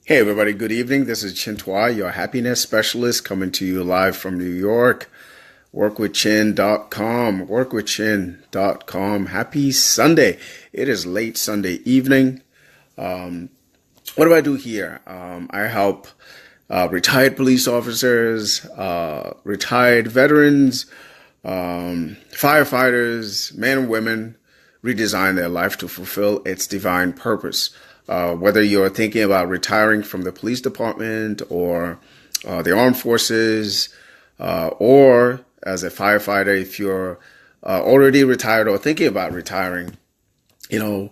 Hey everybody, good evening. This is Chintois, your happiness specialist, coming to you live from New York. Workwithchin.com, workwithchin.com. Happy Sunday. It is late Sunday evening. What do I do here? I help retired police officers, retired veterans, firefighters, men and women redesign their life to fulfill its divine purpose. Whether you're thinking about retiring from the police department or the armed forces, or as a firefighter, if you're already retired or thinking about retiring, I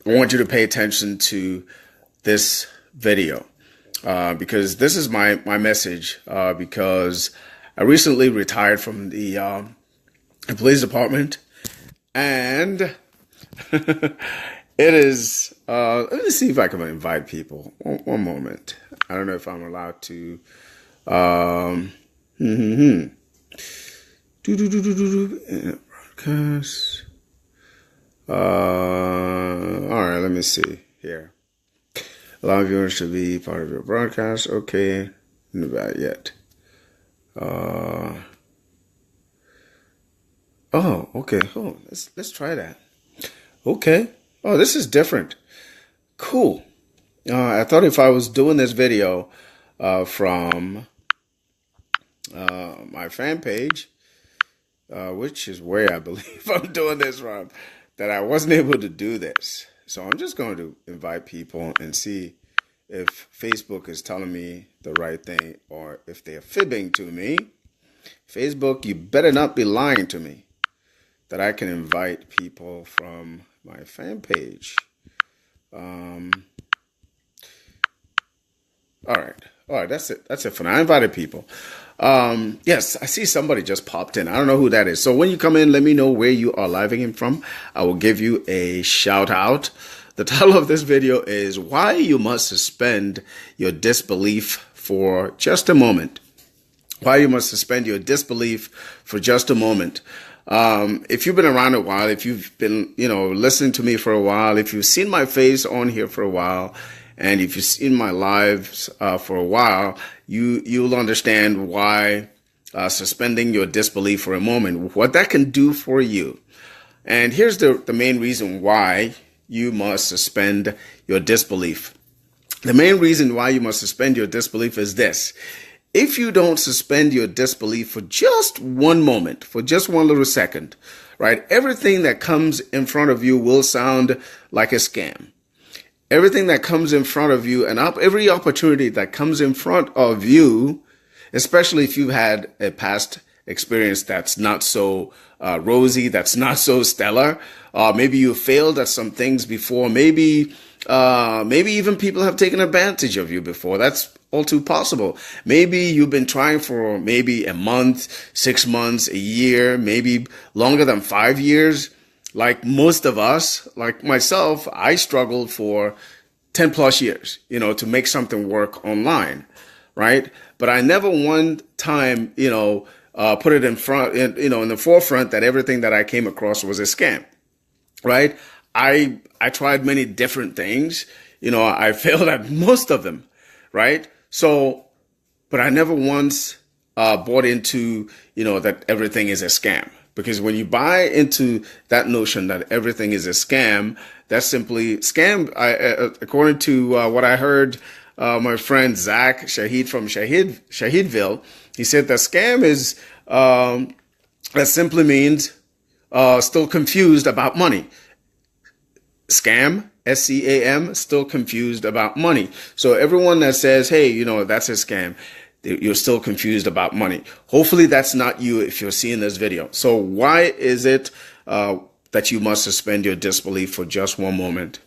want you to pay attention to this video because this is my message. Because I recently retired from the police department, and it is, let me see if I can invite people. One moment. I don't know if I'm allowed to. Broadcast. All right, let me see here. Allow viewers to be part of your broadcast. Okay. Not yet. Oh, okay. Oh, let's try that. Okay. Oh, this is different. Cool. I thought if I was doing this video from my fan page, which is where I believe I'm doing this from, that I wasn't able to do this. So I'm just going to invite people and see if Facebook is telling me the right thing or if they're fibbing to me. Facebook, you better not be lying to me that I can invite people from my fan page. All right, that's it for now. I invited people. Yes, I see somebody just popped in. I don't know who that is. So when you come in, let me know where you are living in from. I will give you a shout out. The title of this video is Why You Must Suspend Your Disbelief for Just a Moment. Why you must suspend your disbelief for just a moment. If you've been around a while, if you've been, listening to me for a while, if you've seen my face on here for a while, and if you've seen my lives for a while, you'll understand why suspending your disbelief for a moment, what that can do for you. And here's the main reason why you must suspend your disbelief. The main reason why you must suspend your disbelief is this. If you don't suspend your disbelief for just one moment, for just one little second, right, everything that comes in front of you will sound like a scam. Everything that comes in front of you and every opportunity that comes in front of you, especially if you've had a past experience that's not so rosy, that's not so stellar, maybe you failed at some things before, maybe even people have taken advantage of you before. That's all too possible. Maybe you've been trying for maybe a month, 6 months, a year, maybe longer than 5 years. Like most of us, like myself, I struggled for 10 plus years, to make something work online, right? But I never one time, put it in front, in the forefront that everything that I came across was a scam, right? I tried many different things. I failed at most of them, right? So, but I never once bought into, that everything is a scam. Because when you buy into that notion that everything is a scam, that's simply scam. According to what I heard, my friend Zach Shahid from Shahidville, he said that scam is that simply means still confused about money. Scam, SCAM, still confused about money. So everyone that says, hey, that's a scam, you're still confused about money. Hopefully that's not you if you're seeing this video. So why is it that you must suspend your disbelief for just one moment?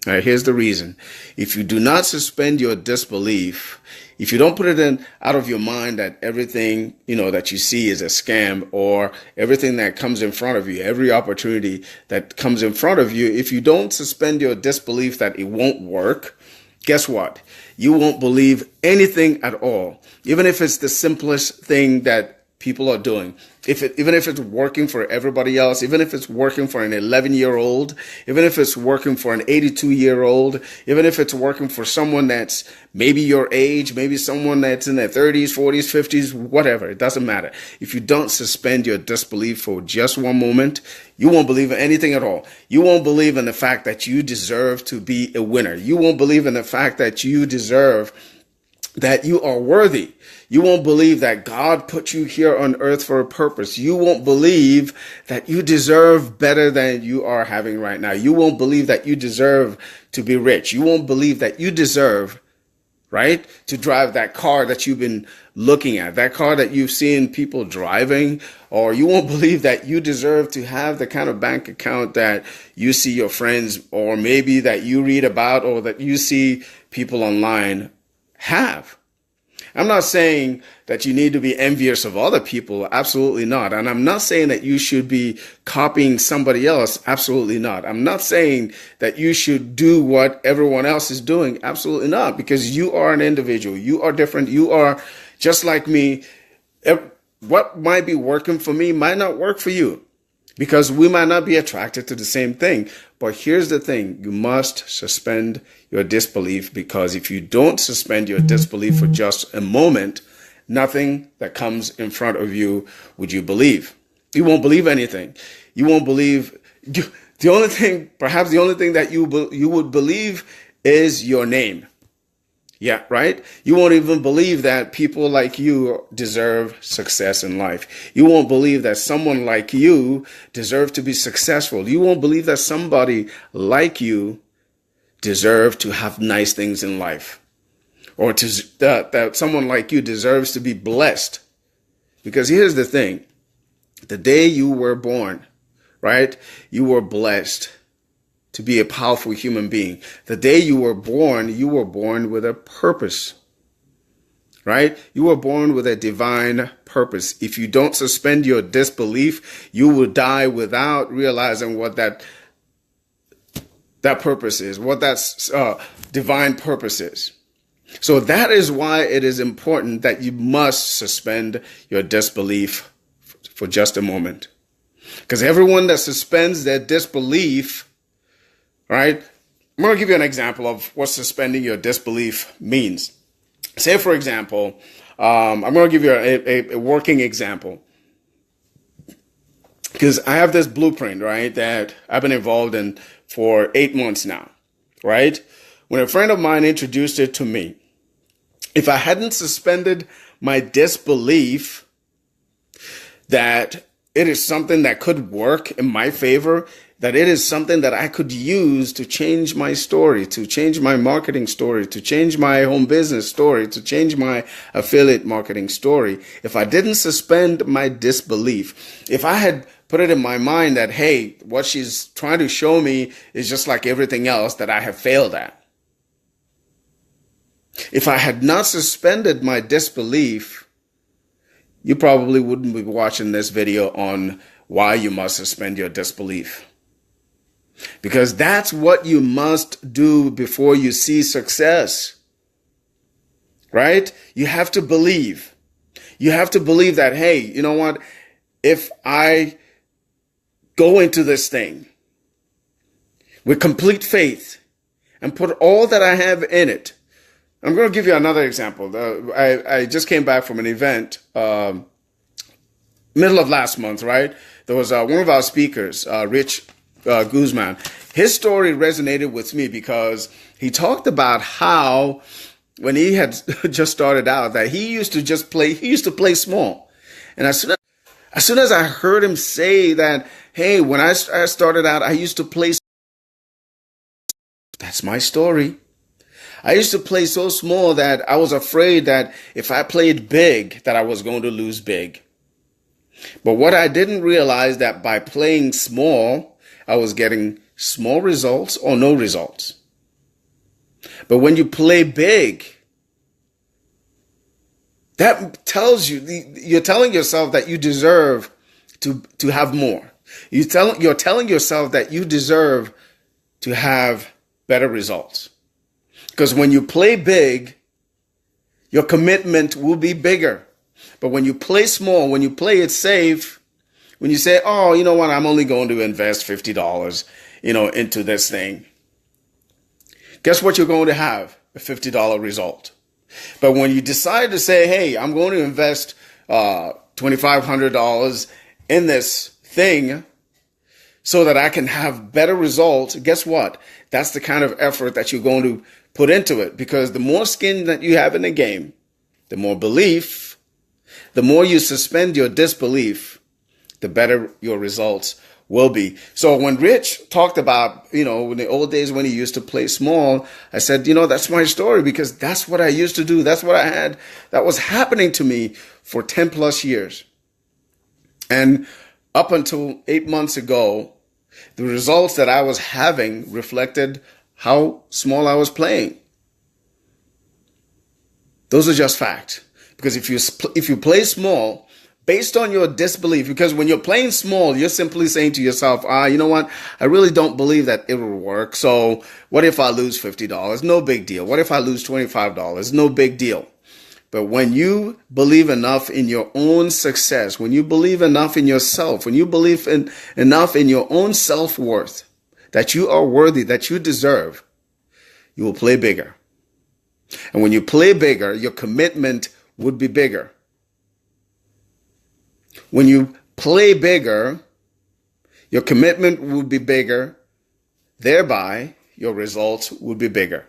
All right, here's the reason. If you do not suspend your disbelief, if you don't put it out of your mind that everything, that you see is a scam, or everything that comes in front of you, every opportunity that comes in front of you, if you don't suspend your disbelief that it won't work, guess what? You won't believe anything at all. Even if it's the simplest thing that people are doing. Even if it's working for everybody else, even if it's working for an 11-year-old, even if it's working for an 82-year-old, even if it's working for someone that's maybe your age, maybe someone that's in their 30s, 40s, 50s, whatever, it doesn't matter. If you don't suspend your disbelief for just one moment, you won't believe in anything at all. You won't believe in the fact that you deserve to be a winner. You won't believe in the fact that you deserve, that you are worthy. You won't believe that God put you here on earth for a purpose. You won't believe that you deserve better than you are having right now. You won't believe that you deserve to be rich. You won't believe that you deserve, right, to drive that car that you've been looking at, that car that you've seen people driving, or you won't believe that you deserve to have the kind of bank account that you see your friends, or maybe that you read about, or that you see people online have. I'm not saying that you need to be envious of other people. Absolutely not. And I'm not saying that you should be copying somebody else. Absolutely not. I'm not saying that you should do what everyone else is doing. Absolutely not. Because you are an individual. You are different. You are just like me. What might be working for me might not work for you, because we might not be attracted to the same thing. But here's the thing. You must suspend your disbelief, because if you don't suspend your disbelief for just a moment, nothing that comes in front of you would you believe. You won't believe anything. You won't believe. The only thing, perhaps the only thing that you would believe is your name. Yeah, right? You won't even believe that people like you deserve success in life. You won't believe that someone like you deserves to be successful. You won't believe that somebody like you deserves to have nice things in life, or that someone like you deserves to be blessed. Because here's the thing. The day you were born, right, you were blessed to be a powerful human being. The day you were born with a purpose, right? You were born with a divine purpose. If you don't suspend your disbelief, you will die without realizing what that purpose is, what that divine purpose is. So that is why it is important that you must suspend your disbelief for just a moment. Because everyone that suspends their disbelief, right? I'm going to give you an example of what suspending your disbelief means. Say, for example, I'm going to give you a working example, because I have this blueprint, right, that I've been involved in for 8 months now, right? When a friend of mine introduced it to me, if I hadn't suspended my disbelief that it is something that could work in my favor, that it is something that I could use to change my story, to change my marketing story, to change my home business story, to change my affiliate marketing story. If I didn't suspend my disbelief, if I had put it in my mind that, hey, what she's trying to show me is just like everything else that I have failed at. If I had not suspended my disbelief, you probably wouldn't be watching this video on why you must suspend your disbelief. Because that's what you must do before you see success, right? You have to believe. You have to believe that, hey, you know what? If I go into this thing with complete faith and put all that I have in it. I'm going to give you another example. I just came back from an event middle of last month, right? There was one of our speakers, Rich Guzman. His story resonated with me because he talked about how when he had just started out that he used to play small. And as soon as I heard him say that, hey, when I started out, I used to play. That's my story. I used to play so small that I was afraid that if I played big, that I was going to lose big. But what I didn't realize that by playing small, I was getting small results or no results. But when you play big, that tells you, you're telling yourself that you deserve to have more. You're telling yourself that you deserve to have better results. Because when you play big, your commitment will be bigger. But when you play small, when you play it safe, when you say, oh, you know what, I'm only going to invest $50, into this thing, guess what you're going to have? A $50 result. But when you decide to say, hey, I'm going to invest $2,500 in this thing so that I can have better results, guess what? That's the kind of effort that you're going to put into it. Because the more skin that you have in the game, the more belief, the more you suspend your disbelief, the better your results will be. So when Rich talked about, in the old days when he used to play small, I said, that's my story, because that's what I used to do. That's what I had. That was happening to me for 10 plus years. And up until 8 months ago, the results that I was having reflected how small I was playing. Those are just facts. Because if you play small, based on your disbelief, because when you're playing small, you're simply saying to yourself, you know what? I really don't believe that it will work. So what if I lose $50? No big deal. What if I lose $25? No big deal. But when you believe enough in your own success, when you believe enough in yourself, when you believe enough in your own self-worth, that you are worthy, that you deserve, you will play bigger. And when you play bigger, your commitment would be bigger. When you play bigger, your commitment would be bigger. Thereby, your results would be bigger.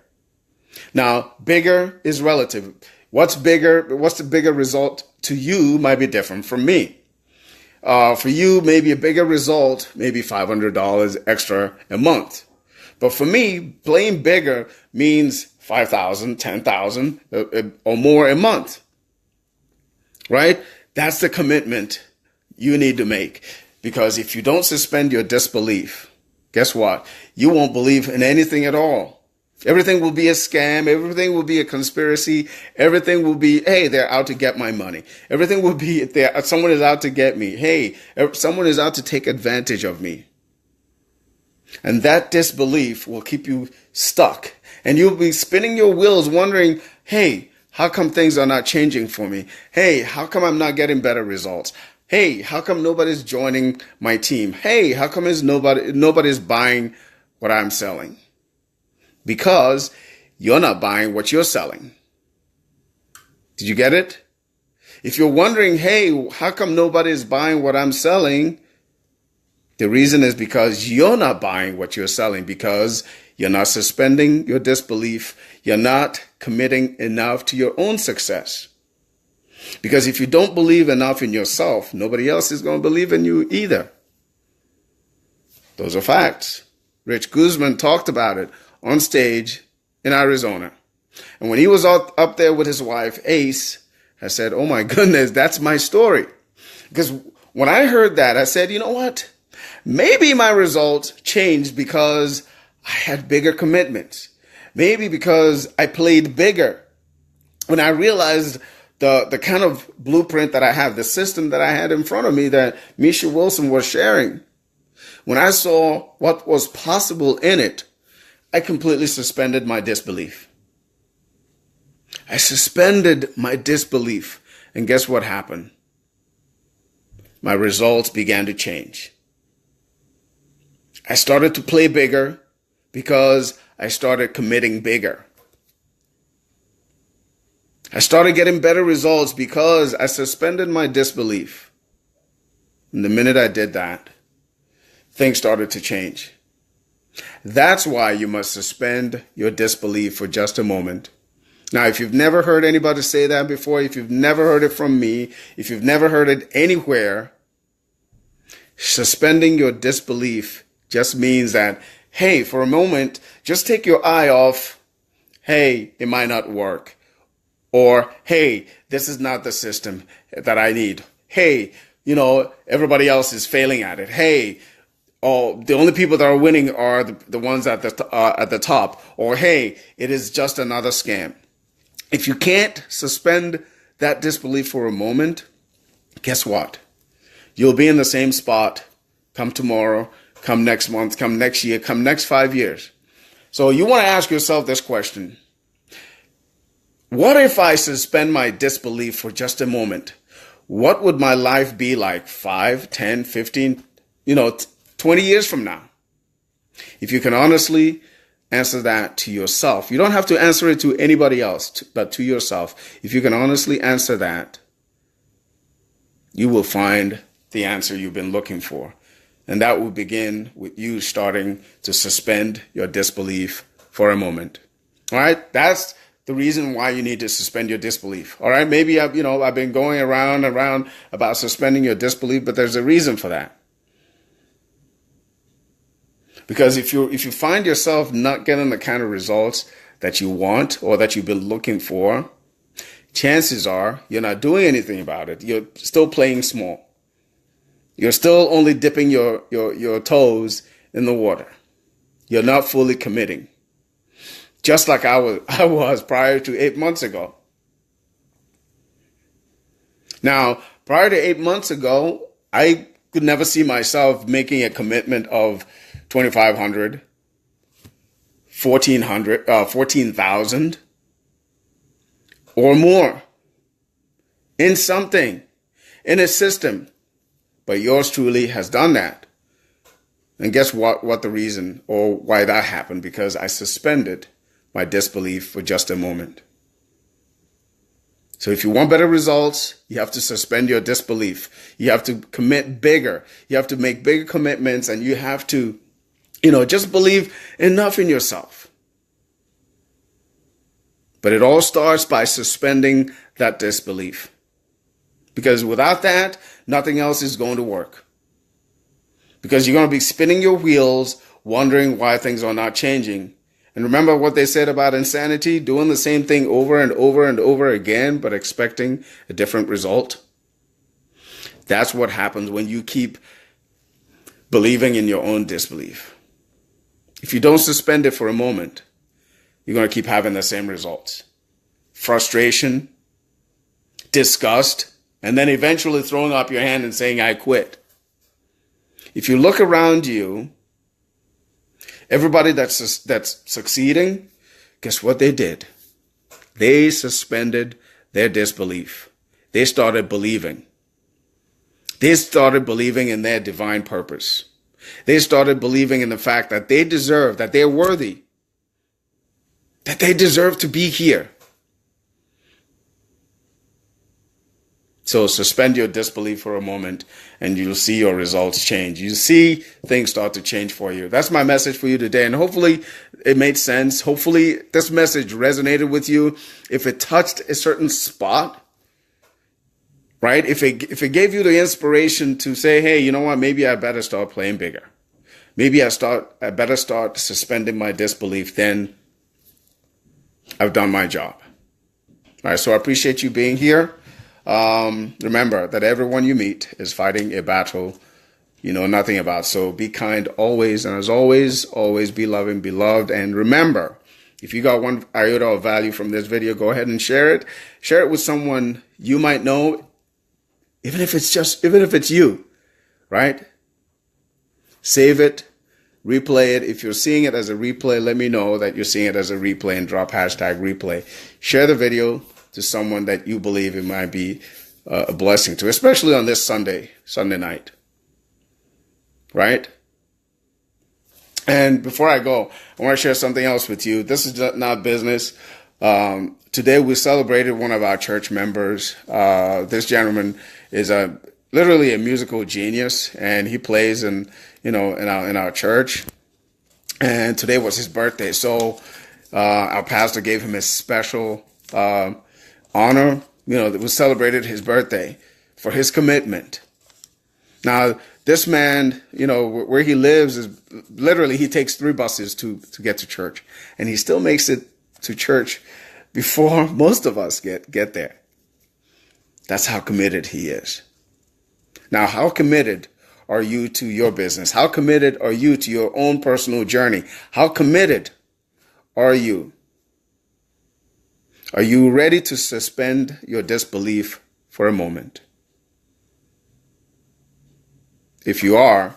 Now, bigger is relative. What's the bigger result to you might be different from me. For you, maybe a bigger result, maybe $500 extra a month. But for me, playing bigger means $5,000, $10,000 or more a month. Right? That's the commitment you need to make. Because if you don't suspend your disbelief, guess what? You won't believe in anything at all. Everything will be a scam. Everything will be a conspiracy. Everything will be, hey, they're out to get my money. Everything will be, someone is out to get me. Hey, someone is out to take advantage of me. And that disbelief will keep you stuck. And you'll be spinning your wheels wondering, hey, how come things are not changing for me? Hey, how come I'm not getting better results? Hey, how come nobody's joining my team? Hey, how come nobody's buying what I'm selling? Because you're not buying what you're selling. Did you get it? If you're wondering, hey, how come nobody's buying what I'm selling? The reason is because you're not buying what you're selling, because you're not suspending your disbelief. You're not committing enough to your own success. Because if you don't believe enough in yourself, nobody else is going to believe in you either. Those are facts. Rich Guzman talked about it on stage in Arizona. And when he was up there with his wife, Ace, I said, oh my goodness, that's my story. Because when I heard that, I said, you know what? Maybe my results changed because I had bigger commitments. Maybe because I played bigger. When I realized the kind of blueprint that I have, the system that I had in front of me that Misha Wilson was sharing, when I saw what was possible in it, I completely suspended my disbelief. I suspended my disbelief. And guess what happened? My results began to change. I started to play bigger because I started committing bigger. I started getting better results because I suspended my disbelief. And the minute I did that, things started to change. That's why you must suspend your disbelief for just a moment. Now, if you've never heard anybody say that before, if you've never heard it from me, if you've never heard it anywhere, suspending your disbelief just means that, hey, for a moment, just take your eye off, hey, it might not work. Or, hey, this is not the system that I need. Hey, everybody else is failing at it. Hey, the only people that are winning are the ones at the top. Or, hey, it is just another scam. If you can't suspend that disbelief for a moment, guess what? You'll be in the same spot come tomorrow, come next month, come next year, come next 5 years. So you want to ask yourself this question. What if I suspend my disbelief for just a moment? What would my life be like 5, 10, 15, 20 years from now? If you can honestly answer that to yourself, you don't have to answer it to anybody else, but to yourself. If you can honestly answer that, you will find the answer you've been looking for. And that will begin with you starting to suspend your disbelief for a moment. All right? That's the reason why you need to suspend your disbelief. All right? Maybe I've been going around about suspending your disbelief, but there's a reason for that. Because if you find yourself not getting the kind of results that you want or that you've been looking for, chances are you're not doing anything about it. You're still playing small. You're still only dipping your toes in the water. You're not fully committing. Just like I was prior to 8 months ago. Now, prior to 8 months ago, I could never see myself making a commitment of $2,500, $14,000 or more in something, in a system. But yours truly has done that. And guess what the reason or why that happened? Because I suspended my disbelief for just a moment. So if you want better results, you have to suspend your disbelief. You have to commit bigger. You have to make bigger commitments, and you have to, just believe enough in yourself. But it all starts by suspending that disbelief. Because without that, nothing else is going to work. Because you're going to be spinning your wheels, wondering why things are not changing. And remember what they said about insanity? Doing the same thing over and over and over again, but expecting a different result. That's what happens when you keep believing in your own disbelief. If you don't suspend it for a moment, you're going to keep having the same results. Frustration, disgust, and then eventually throwing up your hand and saying, I quit. If you look around you, everybody that's succeeding, guess what they did? They suspended their disbelief. They started believing. They started believing in their divine purpose. They started believing in the fact that they deserve, that they're worthy, that they deserve to be here. So suspend your disbelief for a moment and you'll see your results change. You see things start to change for you. That's my message for you today. And hopefully it made sense. Hopefully this message resonated with you. If it touched a certain spot, right? If it gave you the inspiration to say, hey, you know what? Maybe I better start playing bigger. Maybe I better start suspending my disbelief. Then I've done my job. All right. So I appreciate you being here. Remember that everyone you meet is fighting a battle you know nothing about. So be kind always. And as always, always be loving, be loved. And remember, if you got one iota of value from this video, go ahead and share it. Share it with someone you might know, even if it's you, right? Save it, replay it. If you're seeing it as a replay, let me know that you're seeing it as a replay and drop hashtag replay. Share the video to someone that you believe it might be a blessing to, especially on this Sunday night, right? And before I go, I want to share something else with you. This is not business. Today we celebrated one of our church members. This gentleman is literally a musical genius, and he plays in our church. And today was his birthday, so our pastor gave him a special honor. That was celebrated his birthday for his commitment. Now, this man, where he lives is literally, he takes 3 buses to get to church, and he still makes it to church before most of us get there. That's how committed he is. Now, how committed are you to your business? How committed are you to your own personal journey? How committed are you? Are you ready to suspend your disbelief for a moment? If you are,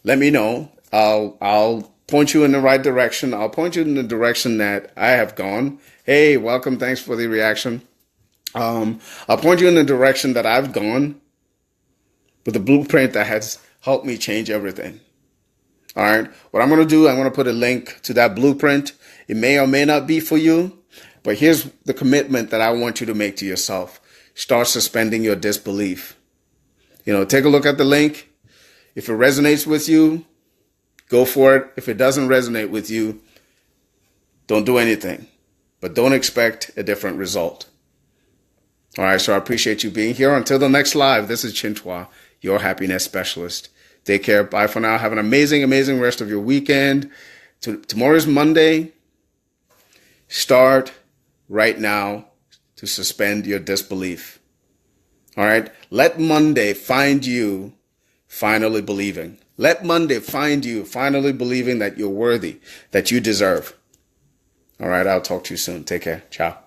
let me know. I'll point you in the right direction. I'll point you in the direction that I have gone. Hey, welcome. Thanks for the reaction. I'll point you in the direction that I've gone with the blueprint that has helped me change everything. All right. What I'm going to do, I'm going to put a link to that blueprint. It may or may not be for you, but here's the commitment that I want you to make to yourself. Start suspending your disbelief. Take a look at the link. If it resonates with you, go for it. If it doesn't resonate with you, don't do anything, but don't expect a different result. All right. So I appreciate you being here. Until the next live, this is Chintwa, your happiness specialist. Take care. Bye for now. Have an amazing, amazing rest of your weekend. Tomorrow is Monday. Start right now to suspend your disbelief. All right. Let Monday find you finally believing. Let Monday find you finally believing that you're worthy, that you deserve. All right. I'll talk to you soon. Take care. Ciao.